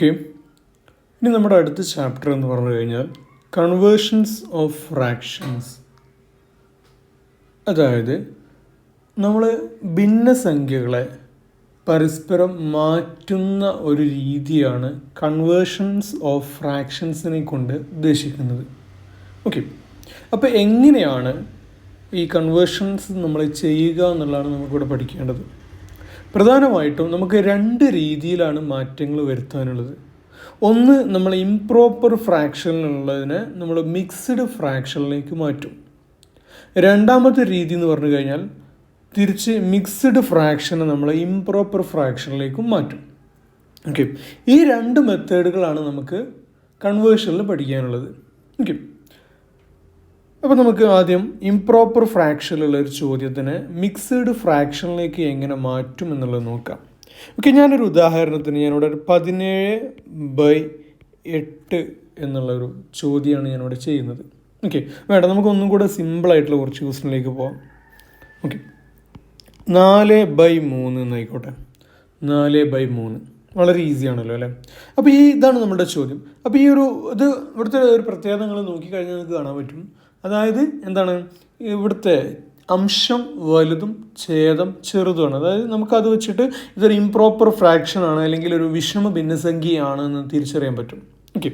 Okay, ഇനി നമ്മുടെ അടുത്ത ചാപ്റ്റർ എന്ന് പറഞ്ഞു കഴിഞ്ഞാൽ കൺവേർഷൻസ് ഓഫ് ഫ്രാക്ഷൻസ്. അതായത് നമ്മൾ ഭിന്നസംഖ്യകളെ പരസ്പരം മാറ്റുന്ന ഒരു രീതിയാണ് കൺവേർഷൻസ് ഓഫ് ഫ്രാക്ഷൻസിനെ കൊണ്ട് ഉദ്ദേശിക്കുന്നത്. ഓക്കെ, അപ്പോൾ എങ്ങനെയാണ് ഈ കൺവേർഷൻസ് നമ്മൾ ചെയ്യുക എന്നുള്ളതാണ് നമുക്കിവിടെ പഠിക്കേണ്ടത്. പ്രധാനമായിട്ടും നമുക്ക് രണ്ട് രീതിയിലാണ് മാറ്റങ്ങൾ വരുത്താനുള്ളത്. ഒന്ന്, നമ്മൾ ഇംപ്രോപ്പർ ഫ്രാക്ഷനിലുള്ളതിനെ നമ്മൾ മിക്സ്ഡ് ഫ്രാക്ഷനിലേക്ക് മാറ്റും. രണ്ടാമത്തെ രീതി എന്ന് പറഞ്ഞു കഴിഞ്ഞാൽ തിരിച്ച് മിക്സ്ഡ് ഫ്രാക്ഷനെ നമ്മൾ ഇംപ്രോപ്പർ ഫ്രാക്ഷനിലേക്കും മാറ്റും. ഓക്കെ, ഈ രണ്ട് മെത്തേഡുകളാണ് നമുക്ക് കൺവേർഷനിൽ പഠിക്കാനുള്ളത്. ഓക്കെ, അപ്പോൾ നമുക്ക് ആദ്യം ഇംപ്രോപ്പർ ഫ്രാക്ഷനിലുള്ള ഒരു ചോദ്യത്തിന് മിക്സ്ഡ് ഫ്രാക്ഷനിലേക്ക് എങ്ങനെ മാറ്റും എന്നുള്ളത് നോക്കാം. ഓക്കെ, ഞാനൊരു ഉദാഹരണത്തിന് ഞാനിവിടെ ഒരു 17/8 എന്നുള്ളൊരു ചോദ്യമാണ് ഞാനിവിടെ ചെയ്യുന്നത്. ഓക്കെ, വേണ്ട, നമുക്കൊന്നും കൂടെ സിമ്പിളായിട്ടുള്ള കുറച്ച് ക്വസ്റ്റ്യനിലേക്ക് പോകാം. ഓക്കെ, 4/3 എന്നായിക്കോട്ടെ. 4/3 വളരെ ഈസി ആണല്ലോ അല്ലേ. അപ്പോൾ ഇതാണ് നമ്മുടെ ചോദ്യം. അപ്പോൾ ഇവിടുത്തെ ഒരു പ്രത്യേകത നിങ്ങൾ നോക്കിക്കഴിഞ്ഞാൽ നിങ്ങൾക്ക് കാണാൻ പറ്റും. അതായത് എന്താണ്, ഇവിടുത്തെ അംശം വലുതും ഛേദം ചെറുതുമാണ്. അതായത് നമുക്കത് വെച്ചിട്ട് ഇതൊരു ഇംപ്രോപ്പർ ഫ്രാക്ഷൻ ആണ് അല്ലെങ്കിൽ ഒരു വിഷമ ഭിന്നസംഖ്യയാണ് എന്ന് തിരിച്ചറിയാൻ പറ്റും. ഓക്കെ,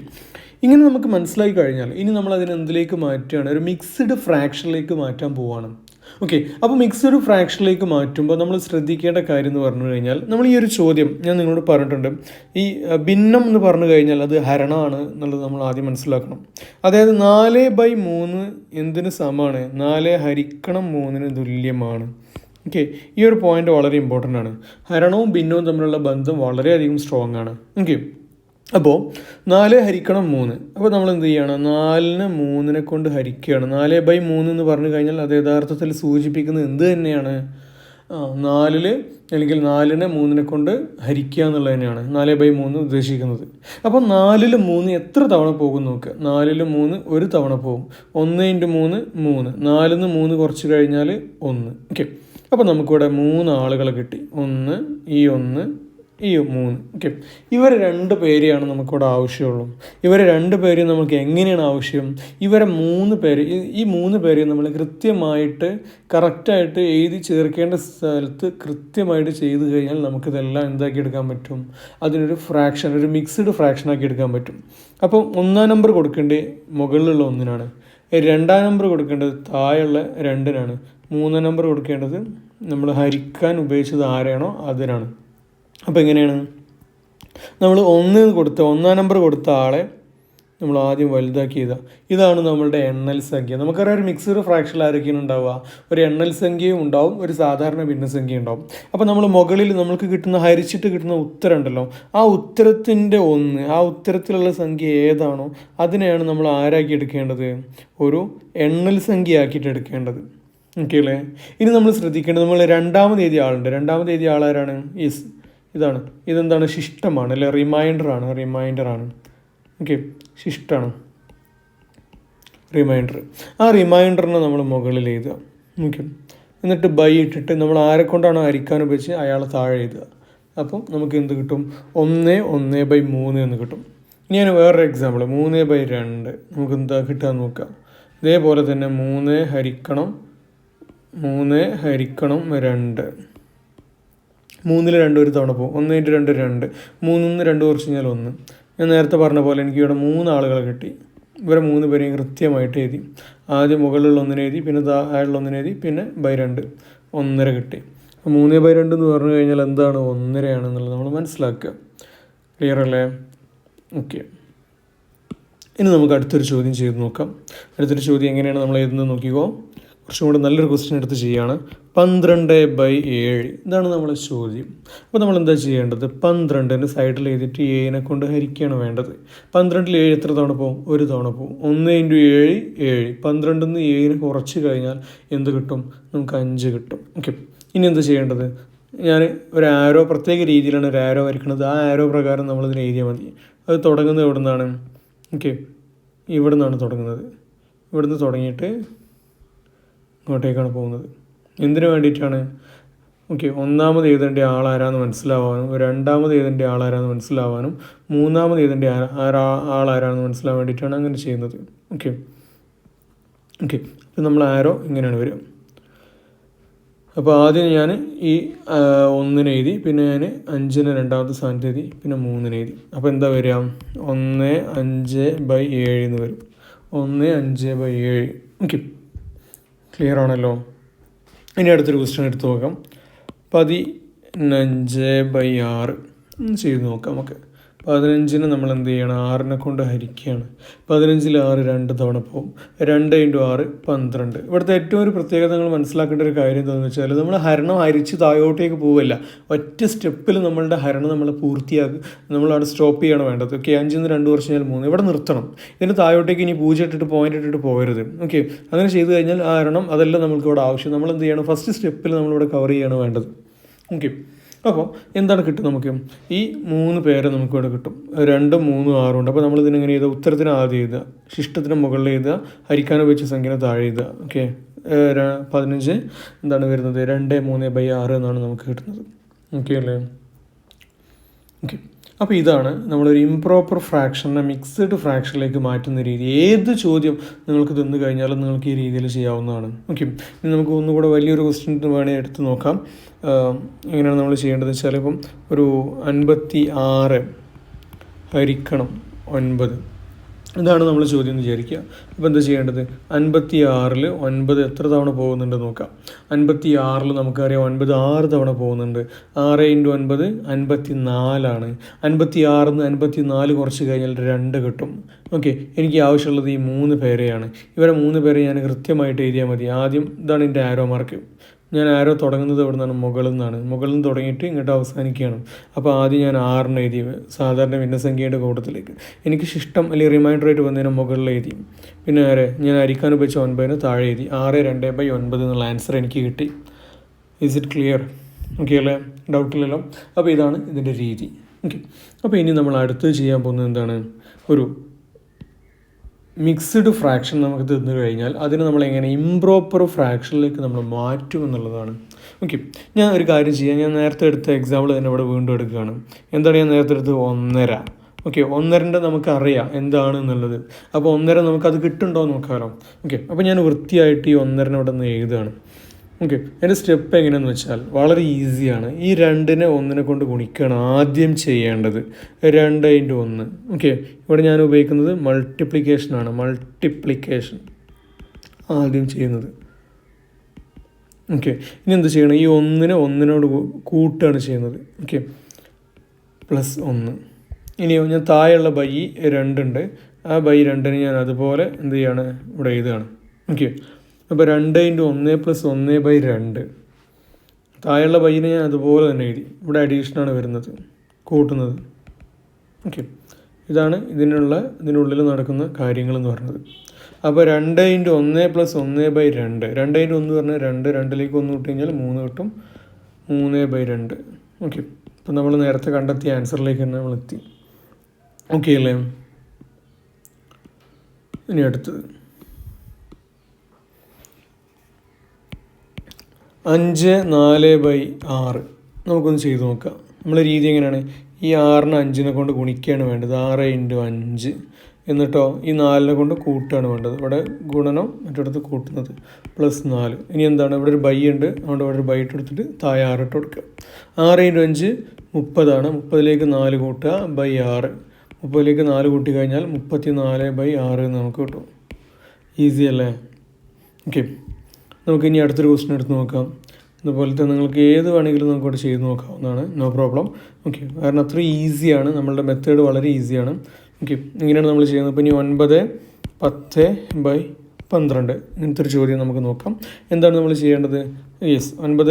ഇങ്ങനെ നമുക്ക് മനസ്സിലാക്കി കഴിഞ്ഞാൽ ഇനി നമ്മൾ അതിനെ എന്തിലേക്ക് മാറ്റുകയാണ്, ഒരു മിക്സ്ഡ് ഫ്രാക്ഷനിലേക്ക് മാറ്റാൻ പോവുകയാണ്. ഓക്കെ, അപ്പോൾ മിക്സ്ഡ് ഫ്രാക്ഷനിലേക്ക് മാറ്റുമ്പോൾ നമ്മൾ ശ്രദ്ധിക്കേണ്ട കാര്യം എന്ന് പറഞ്ഞു കഴിഞ്ഞാൽ, നമ്മൾ ഈ ഒരു ചോദ്യം ഞാൻ നിങ്ങളോട് പറഞ്ഞിട്ടുണ്ട്, ഈ ഭിന്നം എന്ന് പറഞ്ഞു കഴിഞ്ഞാൽ അത് ഹരണമാണ് എന്നുള്ളത് നമ്മൾ ആദ്യം മനസ്സിലാക്കണം. അതായത് 4/3 എന്തിന് സമമാണ്? 4 ഹരിക്കണം 3 തുല്യമാണ്. ഓക്കെ, ഈ ഒരു പോയിന്റ് വളരെ ഇമ്പോർട്ടൻ്റ് ആണ്. ഹരണവും ഭിന്നവും തമ്മിലുള്ള ബന്ധം വളരെയധികം സ്ട്രോങ് ആണ്. ഓക്കെ, അപ്പോൾ 4 ഹരിക്കണം 3, അപ്പോൾ നമ്മൾ എന്ത് ചെയ്യുകയാണ്, 4നെ 3നെ കൊണ്ട് ഹരിക്കുകയാണ്. 4/3 എന്ന് പറഞ്ഞു കഴിഞ്ഞാൽ അത് യഥാർത്ഥത്തിൽ സൂചിപ്പിക്കുന്നത് എന്ത് തന്നെയാണ്? 4 അല്ലെങ്കിൽ 4നെ 3നെ കൊണ്ട് ഹരിക്കുക എന്നുള്ളത് തന്നെയാണ് 4/3 ഉദ്ദേശിക്കുന്നത്. അപ്പോൾ 4ൽ 3 എത്ര തവണ പോകും നോക്കുക. 4ൽ 3 ഒരു തവണ പോകും. 1 × 3 3, 4ൽ 3 കുറച്ച് കഴിഞ്ഞാൽ 1. ഓക്കെ, അപ്പോൾ നമുക്കിവിടെ 3 ആളുകളെ കിട്ടി. 1, ഈ 1, ഈ 3. ഓക്കെ, ഇവരെ 2 പേരെയാണ് നമുക്കിവിടെ ആവശ്യമുള്ളൂ. ഇവരെ 2 പേര് നമുക്ക് എങ്ങനെയാണ് ആവശ്യം? ഇവരെ 3 പേര്, ഈ 3 പേരെ നമ്മൾ കൃത്യമായിട്ട് കറക്റ്റായിട്ട് എഴുതി ചേർക്കേണ്ട സ്ഥലത്ത് കൃത്യമായിട്ട് ചെയ്ത് കഴിഞ്ഞാൽ നമുക്കിതെല്ലാം എന്താക്കി എടുക്കാൻ പറ്റും? അതിനൊരു ഫ്രാക്ഷൻ, ഒരു മിക്സ്ഡ് ഫ്രാക്ഷനാക്കി എടുക്കാൻ പറ്റും. അപ്പം 1ാം നമ്പർ കൊടുക്കേണ്ടത് മുകളിലുള്ള 1നാണ്. 2ാം നമ്പർ കൊടുക്കേണ്ടത് താഴെയുള്ള 2നാണ്. 3ാം നമ്പർ കൊടുക്കേണ്ടത് നമ്മൾ ഹരിക്കാൻ ഉപയോഗിച്ചത് ആരാണോ അതിനാണ്. അപ്പോൾ എങ്ങനെയാണ്, നമ്മൾ 1ാം നമ്പർ കൊടുത്ത ആളെ നമ്മൾ ആദ്യം വലുതാക്കി എഴുതുക. ഇതാണ് നമ്മളുടെ എണ്ണൽ സംഖ്യ. നമുക്കറിയാം ഒരു മിക്സ്ഡ് ഫ്രാക്ഷൻ ആരൊക്കെയാണ് ഉണ്ടാവുക? ഒരു എണ്ണൽ സംഖ്യയും ഉണ്ടാവും, ഒരു സാധാരണ ഭിന്നസംഖ്യ ഉണ്ടാവും. അപ്പോൾ നമ്മൾ മുകളിൽ നമുക്ക് കിട്ടുന്ന ഹരിച്ചിട്ട് കിട്ടുന്ന ഉത്തരം ഉണ്ടല്ലോ, ആ ഉത്തരത്തിൻ്റെ 1, ആ ഉത്തരത്തിലുള്ള സംഖ്യ ഏതാണോ അതിനെയാണ് നമ്മൾ ആരാക്കി എടുക്കേണ്ടത്? ഒരു എണ്ണൽ സംഖ്യ ആക്കിയിട്ട് എടുക്കേണ്ടത്. ഓക്കെ അല്ലേ. ഇനി നമ്മൾ ശ്രദ്ധിക്കേണ്ടത്, നമ്മൾ 2ാമത് എഴുതിയ ആളുണ്ട്. 2ാമത് എഴുതിയ ആളാരാണ്? ഇതെന്താണ്? ശിഷ്ടമാണ് അല്ലെ, റിമൈൻഡറാണ്. Okay, ശിഷ്ടമാണ്, reminder. ആ റിമൈൻഡറിനെ നമ്മൾ മുകളിൽ എഴുതുക. ഓക്കെ, എന്നിട്ട് ബൈ ഇട്ടിട്ട് നമ്മൾ ആരെ കൊണ്ടാണോ ഹരിക്കാൻ ഉപയോഗിച്ച് അയാളെ താഴെ എഴുതുക. അപ്പം നമുക്ക് എന്ത് കിട്ടും? 1/3 എന്ന് കിട്ടും. ഇനി ഞാൻ വേറൊരു എക്സാമ്പിൾ, 3/2 നമുക്ക് എന്താ കിട്ടുക നോക്കാം. ഇതേപോലെ തന്നെ 3 ഹരിക്കണം 2, 3ൽ 2 ഒരു തവണ പോകും. 1 × 2 2, 3ൽ 2 കുറച്ച് കഴിഞ്ഞാൽ 1. ഞാൻ നേരത്തെ പറഞ്ഞ പോലെ എനിക്ക് ഇവിടെ 3 ആളുകളെ കിട്ടി. ഇവരെ 3 പേരെയും കൃത്യമായിട്ട് എഴുതി. ആദ്യം മുകളിലുള്ള 1 എഴുതി, പിന്നെ താഴെയുള്ള 1 എഴുതി, പിന്നെ /2 1.5 കിട്ടി. 3/2 എന്ന് പറഞ്ഞു കഴിഞ്ഞാൽ എന്താണ്? 1.5 ആണെന്നുള്ളത് നമ്മൾ മനസ്സിലാക്കുക. ക്ലിയർ അല്ലേ? ഓക്കെ, ഇനി നമുക്ക് അടുത്തൊരു ചോദ്യം ചെയ്ത് നോക്കാം. അടുത്തൊരു ചോദ്യം എങ്ങനെയാണ് നമ്മൾ എഴുതുന്നത് നോക്കിക്കോ. കുറച്ചും കൂടെ നല്ലൊരു ക്വസ്റ്റ്യൻ എടുത്ത് ചെയ്യുകയാണ്. 12/7 ഇതാണ് നമ്മളെ ചോദ്യം. അപ്പോൾ നമ്മൾ എന്താ ചെയ്യേണ്ടത്? 12ന് സൈഡിൽ എഴുതിയിട്ട് 7നെ കൊണ്ട് ഹരിക്കുകയാണ് വേണ്ടത്. 12ൽ 7 എത്ര തവണ പോകും? ഒരു തവണ പോകും. 1 × 7 7. 12ൽ 7 കുറച്ച് കഴിഞ്ഞാൽ എന്ത് കിട്ടും? നമുക്ക് 5 കിട്ടും. ഓക്കെ, ഇനി എന്താ ചെയ്യേണ്ടത്? ഞാൻ ഒരു ആരോ, പ്രത്യേക രീതിയിലാണ് ഒരു ആരോ വരയ്ക്കുന്നത്. ആ ആരോ പ്രകാരം നമ്മളിതിന് എഴുതിയാൽ മതി. അത് തുടങ്ങുന്നത് എവിടെ നിന്നാണ്? ഓക്കെ, ഇവിടെ നിന്നാണ് തുടങ്ങുന്നത്. ഇവിടുന്ന് തുടങ്ങിയിട്ട് ഇങ്ങോട്ടേക്കാണ് പോകുന്നത്. എന്തിനു വേണ്ടിയിട്ടാണ്? ഓക്കെ, ഒന്നാമത് എഴുതേണ്ട ആളാരാന്ന് മനസ്സിലാവാനും രണ്ടാമത് എഴുതേണ്ട ആളാരാന്ന് മനസ്സിലാവാനും മൂന്നാമത് എഴുതേണ്ട ആളാരാന്ന് മനസ്സിലാവാൻ വേണ്ടിയിട്ടാണ് അങ്ങനെ ചെയ്യുന്നത്. ഓക്കെ ഓക്കെ അപ്പോൾ നമ്മൾ ആരോ ഇങ്ങനെയാണ് വരിക. അപ്പോൾ ആദ്യം ഞാൻ ഈ 1 എഴുതി, പിന്നെ ഞാൻ 5 രണ്ടാമത്തെ സ്ഥാനത്ത് എഴുതി, പിന്നെ 3 എഴുതി. അപ്പോൾ എന്താ വരിക? 1/5/7 എന്ന് വരും. 1/5/7. ഓക്കെ, ക്ലിയർ ആണല്ലോ. ഇനി അടുത്തൊരു ക്വസ്റ്റ്യൻ എടുത്ത് നോക്കാം. 15/6 ചെയ്ത് നോക്കാം നമുക്ക്. 15 നമ്മൾ എന്ത് ചെയ്യണം? 6 കൊണ്ട് ഹരിക്കുകയാണ്. 15 6 2 തവണ പോകും. 2 × 6 12. ഇവിടുത്തെ ഏറ്റവും ഒരു പ്രത്യേകത നിങ്ങൾ മനസ്സിലാക്കേണ്ട ഒരു കാര്യം എന്താണെന്ന് വെച്ചാൽ നമ്മൾ ഹരണം ഹരിച്ച് താഴോട്ടേക്ക് പോവില്ല. ഒറ്റ സ്റ്റെപ്പിൽ നമ്മളുടെ ഹരണം നമ്മൾ പൂർത്തിയാക്കി നമ്മളവിടെ സ്റ്റോപ്പ് ചെയ്യണം വേണ്ടത്. ഓക്കെ, 5 2 കുറച്ച് കഴിഞ്ഞാൽ 3 ഇവിടെ നിർത്തണം. ഇതിന് താഴോട്ടേക്ക് ഇനി 0 ഇട്ടിട്ട് പോയിന്റ് ഇട്ടിട്ട് പോകരുത്. ഓക്കെ, അങ്ങനെ ചെയ്ത് കഴിഞ്ഞാൽ ആ ഹരണം അതല്ല നമുക്ക് ഇവിടെ ആവശ്യം. നമ്മൾ എന്ത് ചെയ്യണം? ഫസ്റ്റ് സ്റ്റെപ്പിൽ നമ്മളിവിടെ കവർ ചെയ്യാണ് വേണ്ടത്. ഓക്കെ, അപ്പോൾ എന്താണ് കിട്ടും? നമുക്ക് ഈ 3 പേരെ നമുക്ക് ഇവിടെ കിട്ടും. 2 3 6 ഉണ്ട്. അപ്പോൾ നമ്മൾ ഇതിനെങ്ങനെ ചെയ്താൽ ഉത്തരത്തിന് ആദ്യം എഴുതുക, ശിഷ്ടത്തിന് മുകളിൽ എഴുതുക, ഹരിക്കാൻ ഉപയോഗിച്ച സംഖ്യനെ താഴെ എഴുതുക. ഓക്കെ, 15 എന്താണ് വരുന്നത്? 2/3/6 എന്നാണ് നമുക്ക് കിട്ടുന്നത്. ഓക്കെ അല്ലേ? ഓക്കെ, അപ്പോൾ ഇതാണ് നമ്മളൊരു ഇംപ്രോപ്പർ ഫ്രാക്ഷനെ മിക്സ്ഡ് ഫ്രാക്ഷനിലേക്ക് മാറ്റുന്ന രീതി. ഏത് ചോദ്യം നിങ്ങൾക്ക് തന്നു കഴിഞ്ഞാലും നിങ്ങൾക്ക് ഈ രീതിയിൽ ചെയ്യാവുന്നതാണ്. ഓക്കെ, ഇനി നമുക്ക് ഒന്നുകൂടെ വലിയൊരു ക്വസ്റ്റ്യൻ വേണമെങ്കിൽ എടുത്ത് നോക്കാം. എങ്ങനെയാണ് നമ്മൾ ചെയ്യേണ്ടത് വെച്ചാൽ, ഇപ്പം ഒരു 56 ഹരിക്കണം 9 ഇതാണ് നമ്മൾ ചോദ്യം എന്ന് വിചാരിക്കുക. അപ്പോൾ എന്താ ചെയ്യേണ്ടത്? 56-ൽ 9 എത്ര തവണ പോകുന്നുണ്ട് നോക്കാം. 56-ൽ നമുക്കറിയാം 9 6 തവണ പോകുന്നുണ്ട്. 6 × 9 54. 56-ന്ന് 54 കുറച്ച് കഴിഞ്ഞാൽ 2 കിട്ടും. ഓക്കെ, എനിക്ക് ആവശ്യമുള്ളത് ഈ 3 പേരെയാണ്. ഇവരെ 3 പേരെ ഞാൻ കൃത്യമായിട്ട് എഴുതിയാൽ മതി. ആദ്യം ഇതാണ് എൻ്റെ ആരോ മാർക്ക്. ഞാൻ ആരോ തുടങ്ങുന്നത് എവിടെ നിന്നാണ്? മുകളിൽ നിന്നാണ്. മുകളിൽ നിന്ന് തുടങ്ങിയിട്ട് ഇങ്ങോട്ട് അവസാനിക്കുകയാണ്. അപ്പോൾ ആദ്യം ഞാൻ 6 എഴുതി, സാധാരണ ഭിന്നസംഖ്യയുടെ കൂട്ടത്തിലേക്ക്. എനിക്ക് ശിഷ്ടം അല്ലെങ്കിൽ റിമൈൻഡറായിട്ട് വന്നതിന് മുകളിൽ എഴുതി. പിന്നെ ഞാൻ ഹരിക്കാൻ ഉപയോഗിച്ച 9 താഴെ എഴുതി. 6 2/9 എന്നുള്ള ആൻസർ എനിക്ക് കിട്ടി. Is it clear? ഓക്കെ അല്ലേ? ഡൗട്ടില്ലല്ലോ. അപ്പോൾ ഇതാണ് ഇതിൻ്റെ രീതി. ഓക്കെ, അപ്പോൾ ഇനി നമ്മൾ അടുത്ത് ചെയ്യാൻ പോകുന്നത് എന്താണ്? ഒരു മിക്സ്ഡ് ഫ്രാക്ഷൻ നമുക്ക് തന്നു കഴിഞ്ഞാൽ അതിന് നമ്മളെങ്ങനെ ഇംപ്രോപ്പർ ഫ്രാക്ഷനിലേക്ക് നമ്മൾ മാറ്റും എന്നുള്ളതാണ്. ഓക്കെ, ഞാൻ ഒരു കാര്യം ചെയ്യാം. ഞാൻ നേരത്തെ എടുത്ത എക്സാമ്പിൾ തന്നെ ഇവിടെ വീണ്ടും എടുക്കുകയാണ്. എന്താണ് ഞാൻ നേരത്തെ എടുത്തത്? 1.5. ഓക്കെ, 1.5 നമുക്കറിയാം എന്താണ് എന്നുള്ളത്. അപ്പോൾ 1.5 നമുക്കത് കിട്ടുന്നുണ്ടോ എന്ന് നോക്കാമല്ലോ. ഓക്കെ, അപ്പോൾ ഞാൻ വൃത്തിയായിട്ട് ഈ 1.5 ഇവിടെ നിന്ന് എഴുതുകയാണ്. ഓക്കെ, എൻ്റെ സ്റ്റെപ്പ് എങ്ങനെയാണെന്ന് വെച്ചാൽ വളരെ ഈസിയാണ്. ഈ 2-നെ 1 കൊണ്ട് ഗുണിക്കുകയാണ് ആദ്യം ചെയ്യേണ്ടത്. 2 × 1. ഓക്കെ, ഇവിടെ ഞാൻ ഉപയോഗിക്കുന്നത് മൾട്ടിപ്ലിക്കേഷനാണ്. മൾട്ടിപ്ലിക്കേഷൻ ആദ്യം ചെയ്യുന്നത്. ഓക്കെ, ഇനി എന്ത് ചെയ്യണം? ഈ 1-നെ 1-നോട് കൂട്ടുകയാണ് ചെയ്യുന്നത്. ഓക്കെ, +1. ഇനിയോ ഞാൻ താഴെയുള്ള ബൈ 2 ഉണ്ട്. ആ ബൈ 2-നെ ഞാൻ അതുപോലെ എന്ത് ചെയ്യാണ്? ഇവിടെ എഴുതുകയാണ്. ഓക്കെ, അപ്പോൾ 2 × 1 + 1/2. താഴെയുള്ള ബൈനെ ഞാൻ അതുപോലെ തന്നെ എഴുതി. ഇവിടെ അഡീഷനാണ് വരുന്നത്, കൂട്ടുന്നത്. ഓക്കെ, ഇതാണ് ഇതിനുള്ളിൽ നടക്കുന്ന കാര്യങ്ങളെന്ന് പറഞ്ഞത്. അപ്പോൾ 2 × 1 + 1/2. 2 × 1 പറഞ്ഞാൽ 2, 2ലേക്ക് 1 ഇട്ട് കഴിഞ്ഞാൽ 3 കിട്ടും. 3/2. ഓക്കെ, അപ്പോൾ നമ്മൾ നേരത്തെ കണ്ടെത്തിയ ആൻസറിലേക്ക് തന്നെ നമ്മൾ എത്തി. ഓക്കെ അല്ലേ? ഇനി അടുത്തത് 5/4/6 നമുക്കൊന്ന് ചെയ്ത് നോക്കാം. നമ്മളെ രീതി എങ്ങനെയാണ്? ഈ 6-നെ 5-നെ കൊണ്ട് ഗുണിക്കുകയാണ് വേണ്ടത്. 6 × 5. എന്നിട്ടോ ഈ 4-നെ കൊണ്ട് കൂട്ടുകയാണ് വേണ്ടത്. ഇവിടെ ഗുണനം മറ്റിടത്ത് കൂട്ടുന്നത് +4. ഇനി എന്താണ്? ഇവിടെ ഒരു ബൈ ഉണ്ട്, അതുകൊണ്ട് ഇവിടെ ഒരു ബൈ ഇട്ട് കൊടുത്തിട്ട് താഴെ 6 ഇട്ട് കൊടുക്കുക. 6 × 5 30. 30ലേക്ക് 4 കൂട്ടുക, ബൈ 6. 30ലേക്ക് 4 കൂട്ടി കഴിഞ്ഞാൽ 34/6 എന്ന് നമുക്ക് കിട്ടും. ഈസി അല്ലേ? ഓക്കെ, നമുക്കിനി അടുത്തൊരു ക്വസ്റ്റ്യൻ എടുത്ത് നോക്കാം. അതുപോലത്തെ നിങ്ങൾക്ക് ഏത് വേണമെങ്കിലും നമുക്കിവിടെ ചെയ്ത് നോക്കാവുന്നതാണ്. No problem. ഓക്കെ, കാരണം അത്ര ഈസിയാണ്. നമ്മളുടെ മെത്തേഡ് വളരെ ഈസിയാണ്. ഓക്കെ, ഇങ്ങനെയാണ് നമ്മൾ ചെയ്യുന്നത്. ഇപ്പോൾ ഇനി 9/10/12 ഇങ്ങനത്തെ ഒരു ചോദ്യം നമുക്ക് നോക്കാം. എന്താണ് നമ്മൾ ചെയ്യേണ്ടത്? 9 ×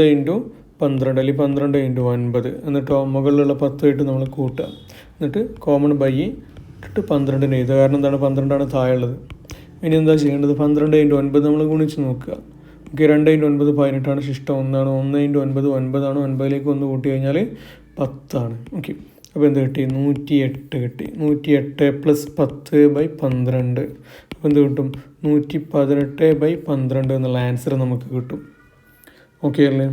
12 അല്ലെങ്കിൽ 12 × 9. എന്നിട്ടോ മുകളിലുള്ള 10 ആയിട്ട് നമ്മൾ കൂട്ടുക. എന്നിട്ട് കോമൺ ബൈ ഇട്ടിട്ട് 12 എഴുതുക. കാരണം എന്താണ്? 12ആണ് താഴെയുള്ളത്. ഇനി എന്താ ചെയ്യേണ്ടത്? 12 × 9 നമ്മൾ ഗുണിച്ച് നോക്കുക. ഓക്കെ, 2 × 9 18ആണ്. ശിഷ്ടം 1 ആണ്. 1 × 9 9 ആണ്. 9ലേക്ക് 1 കൂട്ടി കഴിഞ്ഞാൽ 10 ആണ്. ഓക്കെ, അപ്പോൾ എന്ത് കിട്ടി? 108 കിട്ടി. 108 + 10/12. അപ്പോൾ എന്ത് കിട്ടും? 118/12 എന്നുള്ള ആൻസർ നമുക്ക് കിട്ടും. ഓക്കെ അല്ലേ?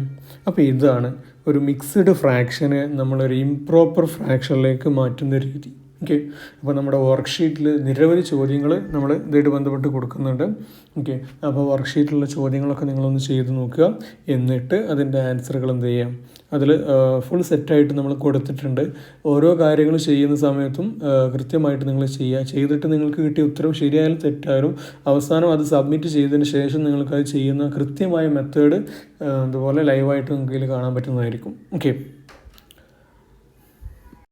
അപ്പോൾ ഇതാണ് ഒരു മിക്സ്ഡ് ഫ്രാക്ഷനെ നമ്മളൊരു ഇംപ്രോപ്പർ ഫ്രാക്ഷനിലേക്ക് മാറ്റുന്ന രീതി. ഓക്കെ, അപ്പോൾ നമ്മുടെ വർക്ക്ഷീറ്റിൽ നിരവധി ചോദ്യങ്ങൾ നമ്മൾ ഇതായിട്ട് ബന്ധപ്പെട്ട് കൊടുക്കുന്നുണ്ട്. ഓക്കെ, അപ്പോൾ വർക്ക്ഷീറ്റിലുള്ള ചോദ്യങ്ങളൊക്കെ നിങ്ങളൊന്ന് ചെയ്ത് നോക്കുക. എന്നിട്ട് അതിൻ്റെ ആൻസറുകൾ എന്ത് ചെയ്യാം, അതിൽ ഫുൾ സെറ്റായിട്ട് നമ്മൾ കൊടുത്തിട്ടുണ്ട്. ഓരോ കാര്യങ്ങൾ ചെയ്യുന്ന സമയത്തും കൃത്യമായിട്ട് നിങ്ങൾ ചെയ്യുക. ചെയ്തിട്ട് നിങ്ങൾക്ക് കിട്ടിയ ഉത്തരം ശരിയായാലും തെറ്റായാലും അവസാനം അത് സബ്മിറ്റ് ചെയ്തതിന് ശേഷം നിങ്ങൾക്കത് ചെയ്യുന്ന കൃത്യമായ മെത്തേഡ് അതുപോലെ ലൈവായിട്ട് നിങ്ങൾക്ക് ഇതിൽ കാണാൻ പറ്റുന്നതായിരിക്കും. ഓക്കെ.